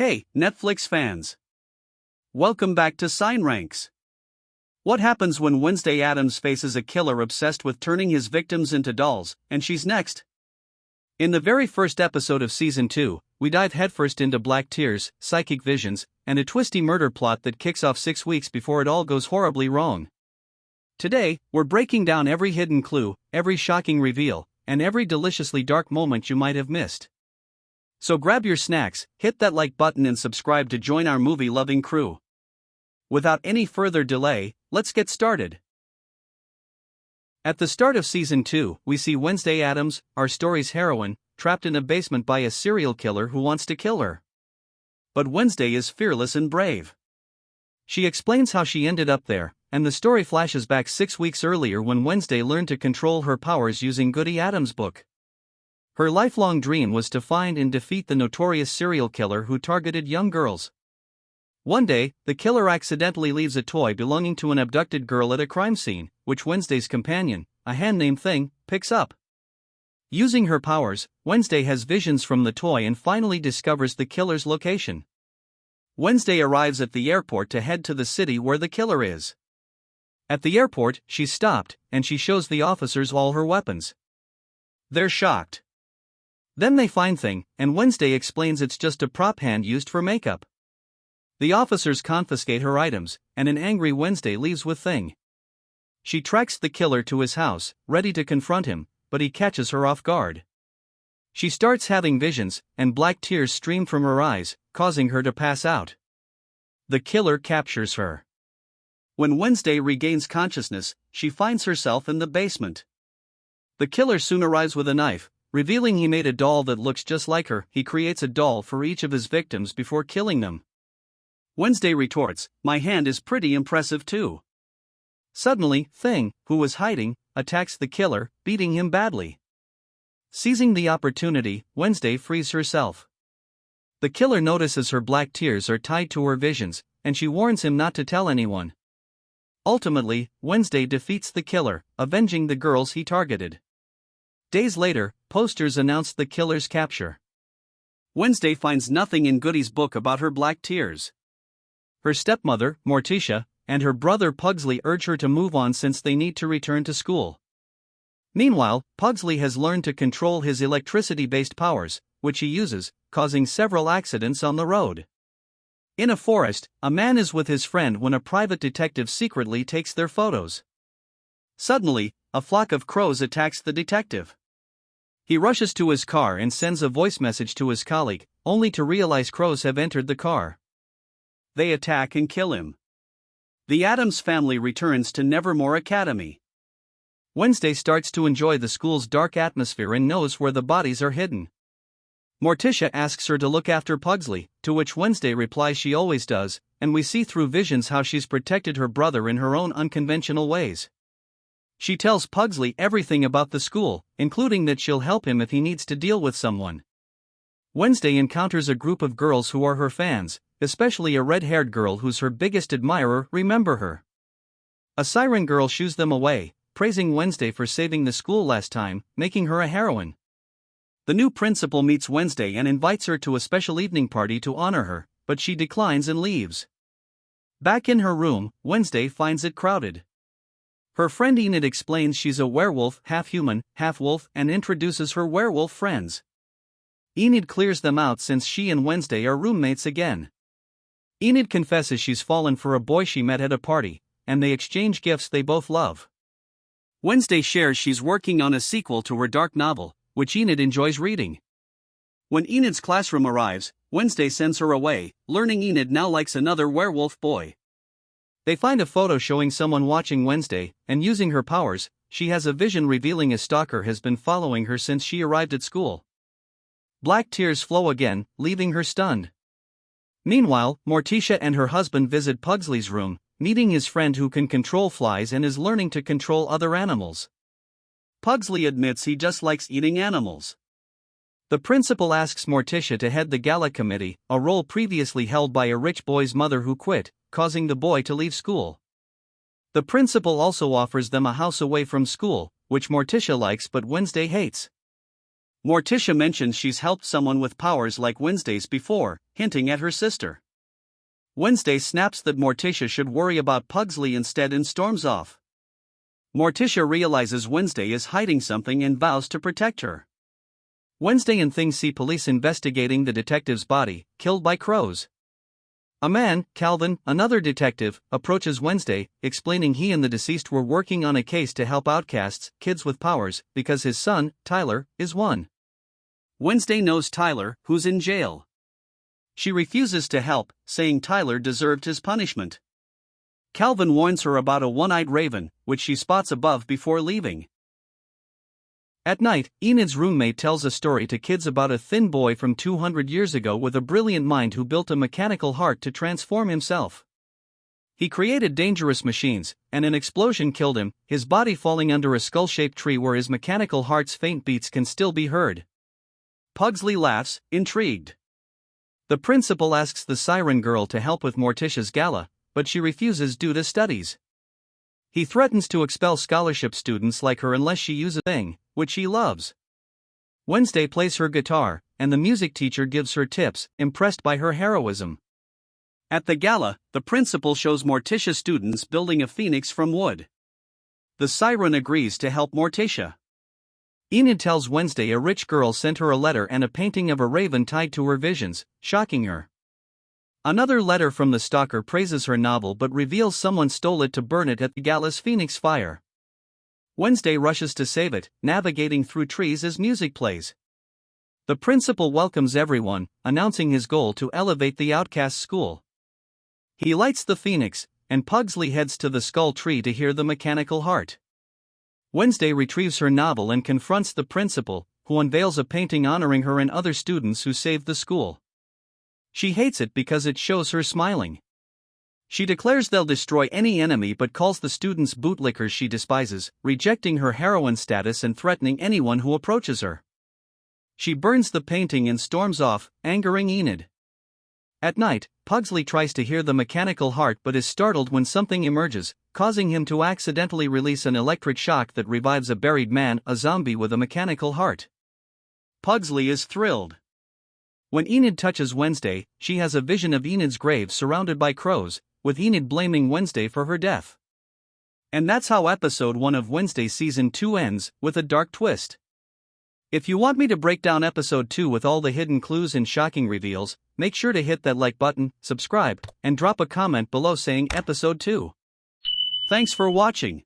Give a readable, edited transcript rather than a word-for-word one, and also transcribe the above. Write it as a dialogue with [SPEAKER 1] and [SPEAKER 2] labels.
[SPEAKER 1] Hey, Netflix fans! Welcome back to Sign Ranks. What happens when Wednesday Addams faces a killer obsessed with turning his victims into dolls, and she's next? In the very first episode of Season 2, we dive headfirst into black tears, psychic visions, and a twisty murder plot that kicks off 6 weeks before it all goes horribly wrong. Today, we're breaking down every hidden clue, every shocking reveal, and every deliciously dark moment you might have missed. So grab your snacks, hit that like button and subscribe to join our movie-loving crew. Without any further delay, let's get started. At the start of Season 2, we see Wednesday Addams, our story's heroine, trapped in a basement by a serial killer who wants to kill her. But Wednesday is fearless and brave. She explains how she ended up there, and the story flashes back 6 weeks earlier when Wednesday learned to control her powers using Goody Addams' book. Her lifelong dream was to find and defeat the notorious serial killer who targeted young girls. One day, the killer accidentally leaves a toy belonging to an abducted girl at a crime scene, which Wednesday's companion, a hand named Thing, picks up. Using her powers, Wednesday has visions from the toy and finally discovers the killer's location. Wednesday arrives at the airport to head to the city where the killer is. At the airport, she's stopped, and she shows the officers all her weapons. They're shocked. Then they find Thing, and Wednesday explains it's just a prop hand used for makeup. The officers confiscate her items, and an angry Wednesday leaves with Thing. She tracks the killer to his house, ready to confront him, but he catches her off guard. She starts having visions, and black tears stream from her eyes, causing her to pass out. The killer captures her. When Wednesday regains consciousness, she finds herself in the basement. The killer soon arrives with a knife. Revealing he made a doll that looks just like her, he creates a doll for each of his victims before killing them. Wednesday retorts, "My hand is pretty impressive too." Suddenly, Thing, who was hiding, attacks the killer, beating him badly. Seizing the opportunity, Wednesday frees herself. The killer notices her black tears are tied to her visions, and she warns him not to tell anyone. Ultimately, Wednesday defeats the killer, avenging the girls he targeted. Days later, posters announced the killer's capture. Wednesday finds nothing in Goody's book about her black tears. Her stepmother, Morticia, and her brother Pugsley urge her to move on since they need to return to school. Meanwhile, Pugsley has learned to control his electricity-based powers, which he uses, causing several accidents on the road. In a forest, a man is with his friend when a private detective secretly takes their photos. Suddenly, a flock of crows attacks the detective. He rushes to his car and sends a voice message to his colleague, only to realize crows have entered the car. They attack and kill him. The Addams family returns to Nevermore Academy. Wednesday starts to enjoy the school's dark atmosphere and knows where the bodies are hidden. Morticia asks her to look after Pugsley, to which Wednesday replies she always does, and we see through visions how she's protected her brother in her own unconventional ways. She tells Pugsley everything about the school, including that she'll help him if he needs to deal with someone. Wednesday encounters a group of girls who are her fans, especially a red-haired girl who's her biggest admirer. Remember her. A siren girl shoos them away, praising Wednesday for saving the school last time, making her a heroine. The new principal meets Wednesday and invites her to a special evening party to honor her, but she declines and leaves. Back in her room, Wednesday finds it crowded. Her friend Enid explains she's a werewolf, half-human, half-wolf, and introduces her werewolf friends. Enid clears them out since she and Wednesday are roommates again. Enid confesses she's fallen for a boy she met at a party, and they exchange gifts they both love. Wednesday shares she's working on a sequel to her dark novel, which Enid enjoys reading. When Enid's classroom arrives, Wednesday sends her away, learning Enid now likes another werewolf boy. They find a photo showing someone watching Wednesday, and using her powers, she has a vision revealing a stalker has been following her since she arrived at school. Black tears flow again, leaving her stunned. Meanwhile, Morticia and her husband visit Pugsley's room, meeting his friend who can control flies and is learning to control other animals. Pugsley admits he just likes eating animals. The principal asks Morticia to head the gala committee, a role previously held by a rich boy's mother who quit, causing the boy to leave school. The principal also offers them a house away from school, which Morticia likes but Wednesday hates. Morticia mentions she's helped someone with powers like Wednesday's before, hinting at her sister. Wednesday snaps that Morticia should worry about Pugsley instead and storms off. Morticia realizes Wednesday is hiding something and vows to protect her. Wednesday and things see police investigating the detective's body, killed by crows. A man, Calvin, another detective, approaches Wednesday, explaining he and the deceased were working on a case to help outcasts, kids with powers, because his son, Tyler, is one. Wednesday knows Tyler, who's in jail. She refuses to help, saying Tyler deserved his punishment. Calvin warns her about a one-eyed raven, which she spots above before leaving. At night, Enid's roommate tells a story to kids about a thin boy from 200 years ago with a brilliant mind who built a mechanical heart to transform himself. He created dangerous machines, and an explosion killed him, his body falling under a skull-shaped tree where his mechanical heart's faint beats can still be heard. Pugsley laughs, intrigued. The principal asks the siren girl to help with Morticia's gala, but she refuses due to studies. He threatens to expel scholarship students like her unless she uses a thing, which she loves. Wednesday plays her guitar, and the music teacher gives her tips, impressed by her heroism. At the gala, the principal shows Morticia students building a phoenix from wood. The siren agrees to help Morticia. Enid tells Wednesday a rich girl sent her a letter and a painting of a raven tied to her visions, shocking her. Another letter from the stalker praises her novel but reveals someone stole it to burn it at the gala's phoenix fire. Wednesday rushes to save it, navigating through trees as music plays. The principal welcomes everyone, announcing his goal to elevate the outcast school. He lights the phoenix, and Pugsley heads to the skull tree to hear the mechanical heart. Wednesday retrieves her novel and confronts the principal, who unveils a painting honoring her and other students who saved the school. She hates it because it shows her smiling. She declares they'll destroy any enemy but calls the students bootlickers she despises, rejecting her heroine status and threatening anyone who approaches her. She burns the painting and storms off, angering Enid. At night, Pugsley tries to hear the mechanical heart but is startled when something emerges, causing him to accidentally release an electric shock that revives a buried man, a zombie with a mechanical heart. Pugsley is thrilled. When Enid touches Wednesday, she has a vision of Enid's grave surrounded by crows, with Enid blaming Wednesday for her death. And that's how episode 1 of Wednesday season 2 ends, with a dark twist. If you want me to break down episode 2 with all the hidden clues and shocking reveals, make sure to hit that like button, subscribe, and drop a comment below saying episode 2. Thanks for watching.